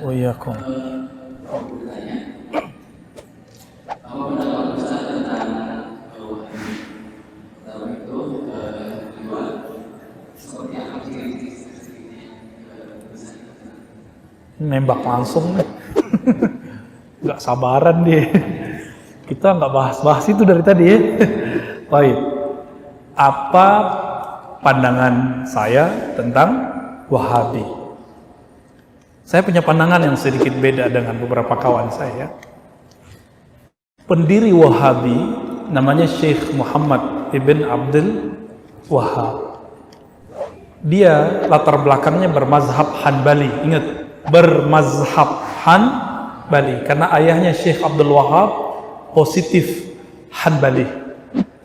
wa iyyakum. Nembak langsung nih. Nggak sabaran dia. Kita nggak bahas-bahas itu dari tadi ya. Baik. Apa pandangan saya tentang Wahabi? Saya punya pandangan yang sedikit beda dengan beberapa kawan saya. Pendiri Wahabi namanya Syekh Muhammad ibn Abdul Wahab. Dia latar belakangnya bermazhab Hanbali. Ingat, bermazhab Hanbali karena ayahnya Syekh Abdul Wahab positif Hanbali,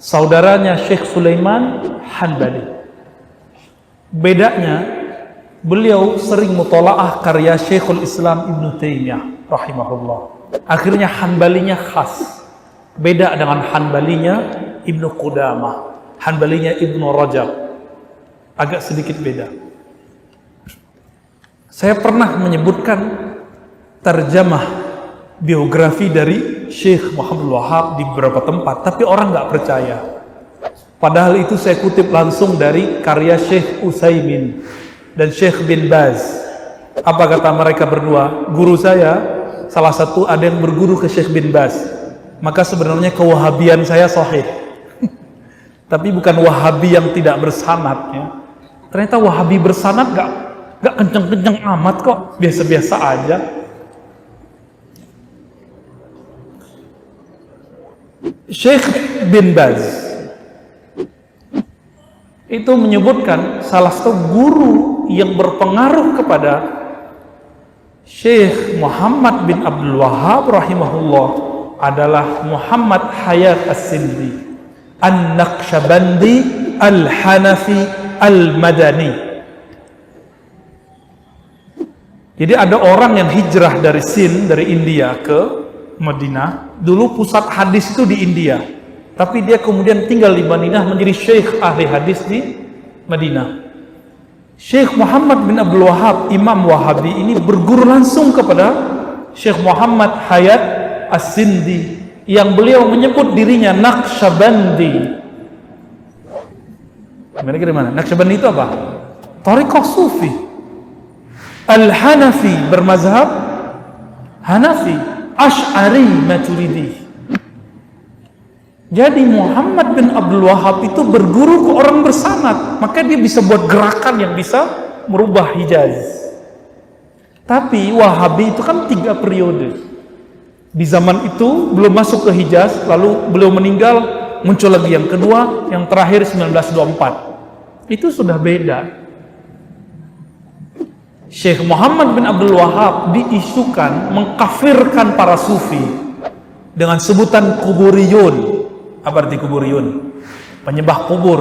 saudaranya Syekh Sulaiman Hanbali. Bedanya beliau sering mutolaah karya Syekhul Islam Ibn Taimiyah rahimahullah. Akhirnya Hanbalinya khas, beda dengan Hanbalinya Ibn Qudamah, Hanbalinya Ibn Rajab, agak sedikit beda. Saya pernah menyebutkan terjemah biografi dari Syekh Muhammad Wahab di beberapa tempat, tapi orang nggak percaya. Padahal itu saya kutip langsung dari karya Syekh Utsaimin dan Syekh bin Baz. Apa kata mereka berdua? Guru saya, salah satu ada yang berguru ke Syekh bin Baz. Maka sebenarnya kewahabian saya sahih. Tapi bukan Wahabi yang tidak bersanad ya. Ternyata Wahabi bersanad gak kenceng-kenceng amat kok, biasa-biasa aja. Syekh bin Baz itu menyebutkan salah satu guru yang berpengaruh kepada Syekh Muhammad bin Abdul Wahab rahimahullah adalah Muhammad Hayat As-Sindi An-Naqsyabandi Al-Hanafi Al-Madani. Jadi ada orang yang hijrah dari Sind, dari India ke Madinah. Dulu pusat hadis itu di India, tapi dia kemudian tinggal di Madinah menjadi syekh ahli hadis di Madinah. Syekh Muhammad bin Abdul Wahab, Imam Wahabi ini berguru langsung kepada Syekh Muhammad Hayat As-Sindi yang beliau menyebut dirinya Naqsyabandi. Kira-kira mana? Naqsyabandi itu apa? Thariqah Sufi. Al-Hanafi, bermazhab Hanafi, Asy'ari Maturidi. Jadi Muhammad bin Abdul Wahab itu berguru ke orang bersanad, maka dia bisa buat gerakan yang bisa merubah Hijaz. Tapi Wahabi itu kan 3 periode. Di zaman itu belum masuk ke Hijaz, lalu beliau meninggal, muncul lagi yang kedua, yang terakhir 1924. Itu sudah beda. Syekh Muhammad bin Abdul Wahab diisukan mengkafirkan para sufi dengan sebutan kuburiyun. Apa arti kuburiyun? Penyembah kubur.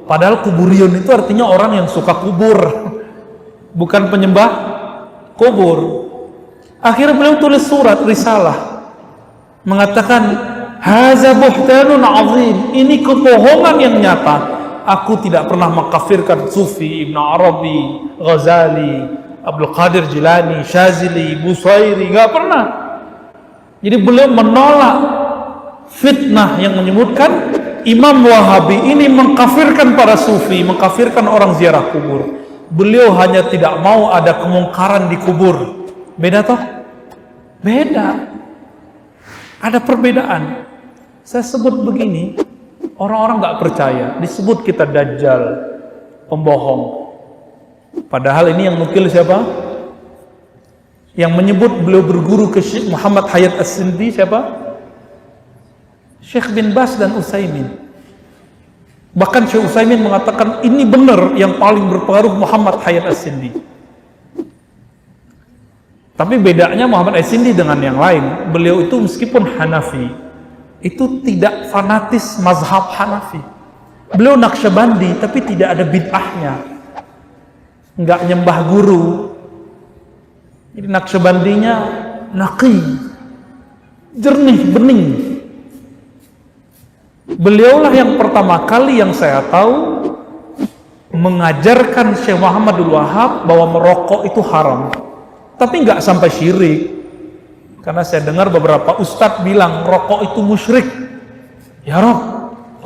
Padahal kuburiyun itu artinya orang yang suka kubur, bukan penyembah kubur. Akhirnya beliau tulis surat risalah mengatakan, haza buhtanun azim, ini kebohongan yang nyata. Aku tidak pernah mengkafirkan Sufi, Ibn Arabi, Ghazali, Abdul Qadir Jilani, Syazili, Busairi, nggak pernah. Jadi beliau menolak fitnah yang menyebutkan Imam Wahabi ini mengkafirkan para Sufi, mengkafirkan orang ziarah kubur. Beliau hanya tidak mau ada kemungkaran di kubur. Beda toh? Beda. Ada perbedaan. Saya sebut begini, orang-orang nggak percaya, disebut kita dajjal, pembohong. Padahal ini yang nukil siapa? Yang menyebut beliau berguru ke Syekh Muhammad Hayat As-Sindi siapa? Syekh bin Baz dan Utsaimin. Bahkan Syekh Utsaimin mengatakan ini benar, yang paling berpengaruh Muhammad Hayat As-Sindi. Tapi bedanya Muhammad As-Sindi dengan yang lain, beliau itu meskipun Hanafi, itu tidak fanatis mazhab Hanafi. Beliau Naqsyabandi tapi tidak ada bid'ahnya, nggak nyembah guru. Jadi Naqsyabandinya naqi, jernih, bening. Beliaulah yang pertama kali yang saya tahu mengajarkan Syekh Muhammadul Wahab bahwa merokok itu haram. tapi nggak sampai syirik. Karena saya dengar beberapa ustadz bilang rokok itu musyrik. Ya Rob,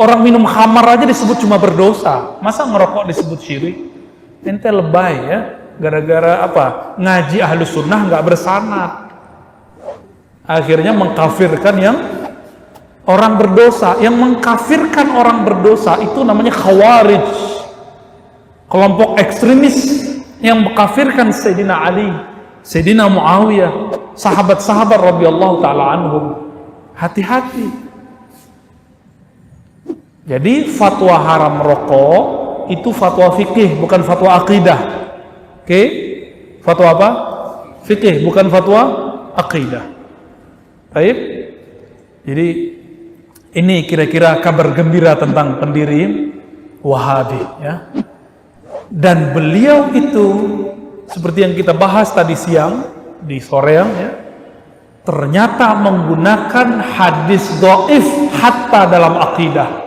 orang minum khamar aja disebut cuma berdosa, masa ngerokok disebut syirik? Ente lebay ya, gara-gara apa? Ngaji ahlus sunnah nggak bersanad, akhirnya mengkafirkan yang orang berdosa. Yang mengkafirkan orang berdosa itu namanya khawarij, kelompok ekstremis yang mengkafirkan Sayyidina Ali, Sayyidina Muawiyah, sahabat-sahabat radhiyallahu taala anhum. Hati-hati. Jadi fatwa haram rokok itu fatwa fikih, bukan fatwa akidah. Oke? Fatwa apa? Fikih, bukan fatwa akidah. Baik. Jadi ini kira-kira kabar gembira tentang pendiri Wahabi ya. Dan beliau itu seperti yang kita bahas tadi siang di soreang ya, ternyata menggunakan hadis dhaif hatta dalam akidah.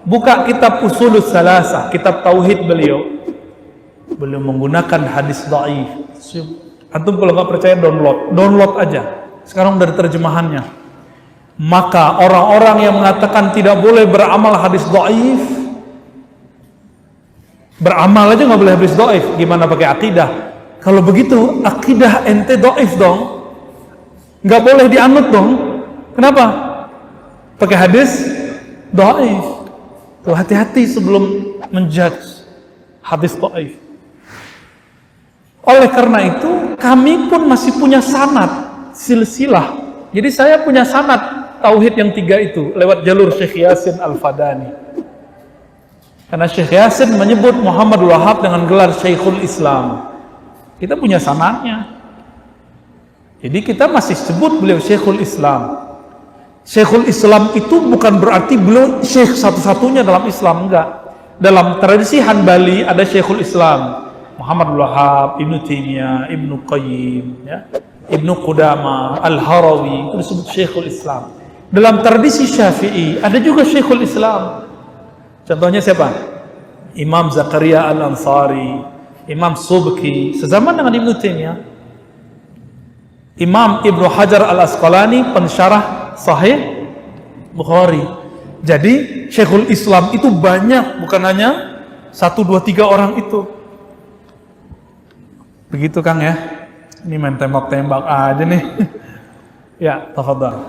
Buka kitab Ushulus Salasah, kitab tauhid beliau menggunakan hadis dhaif. Antum kalau nggak percaya download aja. Sekarang dari terjemahannya. Maka orang-orang yang mengatakan tidak boleh beramal hadis dhaif, beramal aja nggak boleh hadis dhaif, gimana pakai akidah? Kalau begitu akidah ente dhaif dong, nggak boleh dianut dong. Kenapa? Pakai hadis dhaif. Tuh, hati-hati sebelum menjudge hadis dhaif. Oleh karena itu kami pun masih punya sanad silsilah. Jadi saya punya sanad tauhid yang 3 itu lewat jalur Syekh Yasin Al-Fadani. Karena Syekh Yasin menyebut Muhammad Wahab dengan gelar Syekhul Islam. Kita punya sanadnya. Jadi kita masih sebut beliau Syekhul Islam. Syekhul Islam itu bukan berarti beliau syekh satu-satunya dalam Islam, enggak. Dalam tradisi Hanbali ada Syekhul Islam, Muhammad Wahab, Ibnu Taimiyah, Ibnu Qayyim, ya, Ibnu Qudamah, Al-Harawi, itu disebut Syekhul Islam. Dalam tradisi Syafi'i ada juga Syekhul Islam. Contohnya siapa? Imam Zakaria Al-Ansari, Imam Subki, sezaman dengan Ibnu Taimiyah. Imam Ibnu Hajar Al-Asqalani, pensyarah Sahih Bukhari. Jadi Syekhul Islam itu banyak, bukan hanya 1, 2, 3 orang itu. Begitu Kang ya. Ini main tembak-tembak aja nih. Ya, tafadhal.